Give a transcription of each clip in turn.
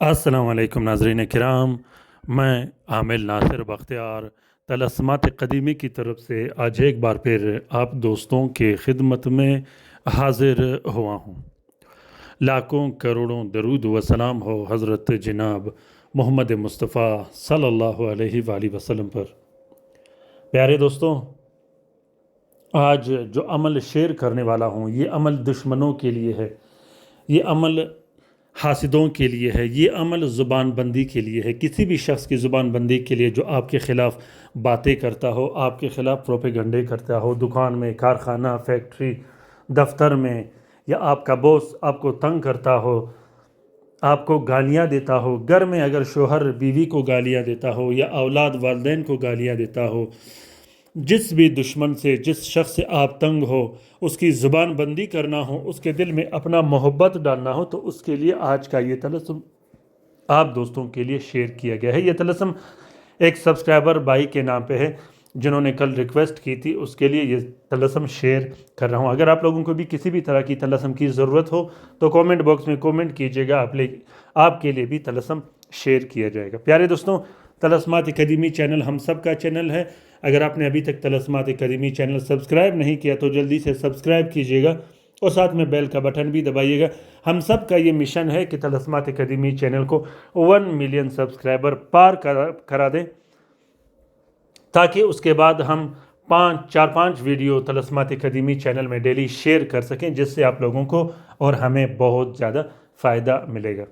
السلام علیکم ناظرین کرام، میں عامل ناصر بختیار طلسمات قدیمی کی طرف سے آج ایک بار پھر آپ دوستوں کے خدمت میں حاضر ہوا ہوں۔ لاکھوں کروڑوں درود و سلام ہو حضرت جناب محمد مصطفیٰ صلی اللہ علیہ وآلہ وسلم پر۔ پیارے دوستوں، آج جو عمل شیئر کرنے والا ہوں یہ عمل دشمنوں کے لیے ہے، یہ عمل حاسدوں کے لیے ہے، یہ عمل زبان بندی کے لیے ہے۔ کسی بھی شخص کی زبان بندی کے لیے جو آپ کے خلاف باتیں کرتا ہو، آپ کے خلاف پروپیگنڈے کرتا ہو، دکان میں، کارخانہ، فیکٹری، دفتر میں، یا آپ کا باس آپ کو تنگ کرتا ہو، آپ کو گالیاں دیتا ہو، گھر میں اگر شوہر بیوی کو گالیاں دیتا ہو یا اولاد والدین کو گالیاں دیتا ہو، جس بھی دشمن سے، جس شخص سے آپ تنگ ہو، اس کی زبان بندی کرنا ہو، اس کے دل میں اپنا محبت ڈالنا ہو، تو اس کے لیے آج کا یہ طلسم آپ دوستوں کے لیے شیئر کیا گیا ہے۔ یہ طلسم ایک سبسکرائبر بھائی کے نام پہ ہے جنہوں نے کل ریکویسٹ کی تھی، اس کے لیے یہ طلسم شیئر کر رہا ہوں۔ اگر آپ لوگوں کو بھی کسی بھی طرح کی طلسم کی ضرورت ہو تو کومنٹ باکس میں کومنٹ کیجیے گا، آپ کے لیے بھی طلسم شیئر کیا جائے گا۔ پیارے دوستوں، طلسمات قدیمی چینل ہم سب کا چینل ہے۔ اگر آپ نے ابھی تک طلسمات قدیمی چینل سبسکرائب نہیں کیا تو جلدی سے سبسکرائب کیجیے گا اور ساتھ میں بیل کا بٹن بھی دبائیے گا۔ ہم سب کا یہ مشن ہے کہ طلسمات قدیمی چینل کو 1 ملین سبسکرائبر پار کرا دیں، تاکہ اس کے بعد ہم 4-5 ویڈیو طلسمات قدیمی چینل میں ڈیلی شیئر کر سکیں، جس سے آپ لوگوں کو اور ہمیں بہت زیادہ فائدہ ملے گا۔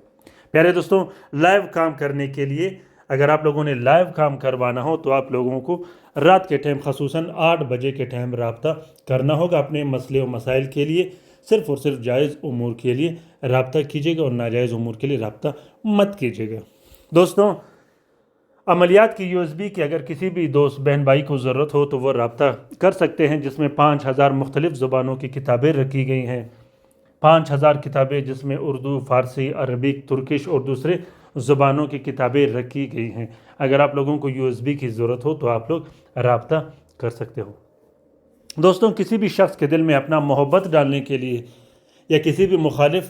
پیارے دوستوں، لائیو کام کرنے کے لیے اگر آپ لوگوں نے لائیو کام کروانا ہو تو آپ لوگوں کو رات کے ٹائم خصوصاً 8 بجے کے ٹائم رابطہ کرنا ہوگا۔ اپنے مسئلے و مسائل کے لیے صرف اور صرف جائز امور کے لیے رابطہ کیجیے گا اور ناجائز امور کے لیے رابطہ مت کیجیے گا۔ دوستوں، عملیات کی USB کی اگر کسی بھی دوست بہن بھائی کو ضرورت ہو تو وہ رابطہ کر سکتے ہیں، جس میں 5000 مختلف زبانوں کی کتابیں رکھی گئی ہیں۔ 5000 کتابیں جس میں اردو، فارسی، عربک، ترکش اور دوسرے زبانوں کی کتابیں رکھی گئی ہیں۔ اگر آپ لوگوں کو USB کی ضرورت ہو تو آپ لوگ رابطہ کر سکتے ہو۔ دوستوں، کسی بھی شخص کے دل میں اپنا محبت ڈالنے کے لیے یا کسی بھی مخالف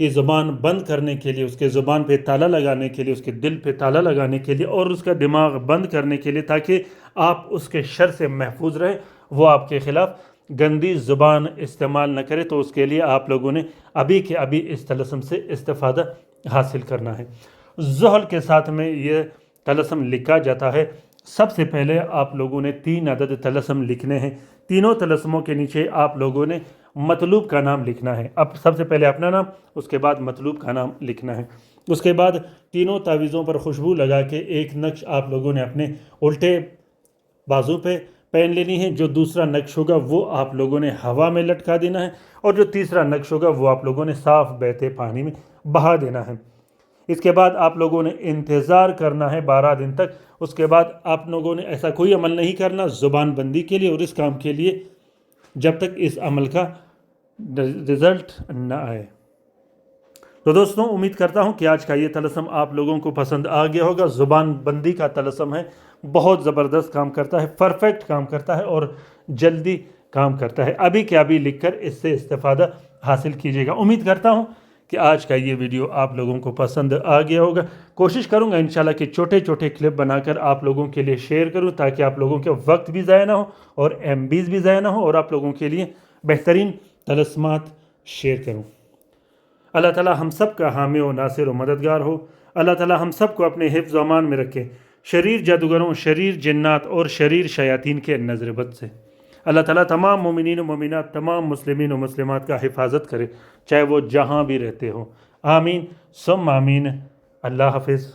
کی زبان بند کرنے کے لیے، اس کے زبان پہ تالا لگانے کے لیے، اس کے دل پہ تالا لگانے کے لیے اور اس کا دماغ بند کرنے کے لیے، تاکہ آپ اس کے شر سے محفوظ رہیں، وہ آپ کے خلاف گندی زبان استعمال نہ کرے، تو اس کے لیے آپ لوگوں نے ابھی کے ابھی اس طلسم سے استفادہ حاصل کرنا ہے۔ زحل کے ساتھ میں یہ طلسم لکھا جاتا ہے۔ سب سے پہلے آپ لوگوں نے 3 عدد طلسم لکھنے ہیں۔ تینوں طلسموں کے نیچے آپ لوگوں نے مطلوب کا نام لکھنا ہے۔ اب سب سے پہلے اپنا نام، اس کے بعد مطلوب کا نام لکھنا ہے۔ اس کے بعد تینوں تعویذوں پر خوشبو لگا کے ایک نقش آپ لوگوں نے اپنے الٹے بازو پہ پہن لینی ہے۔ جو دوسرا نقش ہوگا وہ آپ لوگوں نے ہوا میں لٹکا دینا ہے، اور جو تیسرا نقش ہوگا وہ آپ لوگوں نے صاف بہتے پانی میں بہا دینا ہے۔ اس کے بعد آپ لوگوں نے انتظار کرنا ہے 12 دن تک۔ اس کے بعد آپ لوگوں نے ایسا کوئی عمل نہیں کرنا زبان بندی کے لیے اور اس کام کے لیے، جب تک اس عمل کا رزلٹ نہ آئے۔ تو دوستوں، امید کرتا ہوں کہ آج کا یہ طلسم آپ لوگوں کو پسند آ گیا ہوگا۔ زبان بندی کا طلسم ہے، بہت زبردست کام کرتا ہے، پرفیکٹ کام کرتا ہے اور جلدی کام کرتا ہے۔ ابھی کے ابھی لکھ کر اس سے استفادہ حاصل کیجیے گا۔ امید کرتا ہوں کہ آج کا یہ ویڈیو آپ لوگوں کو پسند آ گیا ہوگا۔ کوشش کروں گا انشاءاللہ کہ چھوٹے چھوٹے کلپ بنا کر آپ لوگوں کے لیے شیئر کروں، تاکہ آپ لوگوں کے وقت بھی ضائع نہ ہو اور MBs بھی ضائع نہ ہو، اور آپ لوگوں کے لیے بہترین طلسمات شیئر کروں۔ اللہ تعالیٰ ہم سب کا حامی و ناصر و مددگار ہو۔ اللہ تعالیٰ ہم سب کو اپنے حفظ و امان میں رکھے، شریر جادوگروں، شریر جنات اور شریر شیاطین کے نظر بد سے۔ اللہ تعالیٰ تمام مومنین و مومنات، تمام مسلمین و مسلمات کا حفاظت کرے، چاہے وہ جہاں بھی رہتے ہوں۔ آمین ثم آمین۔ اللہ حافظ۔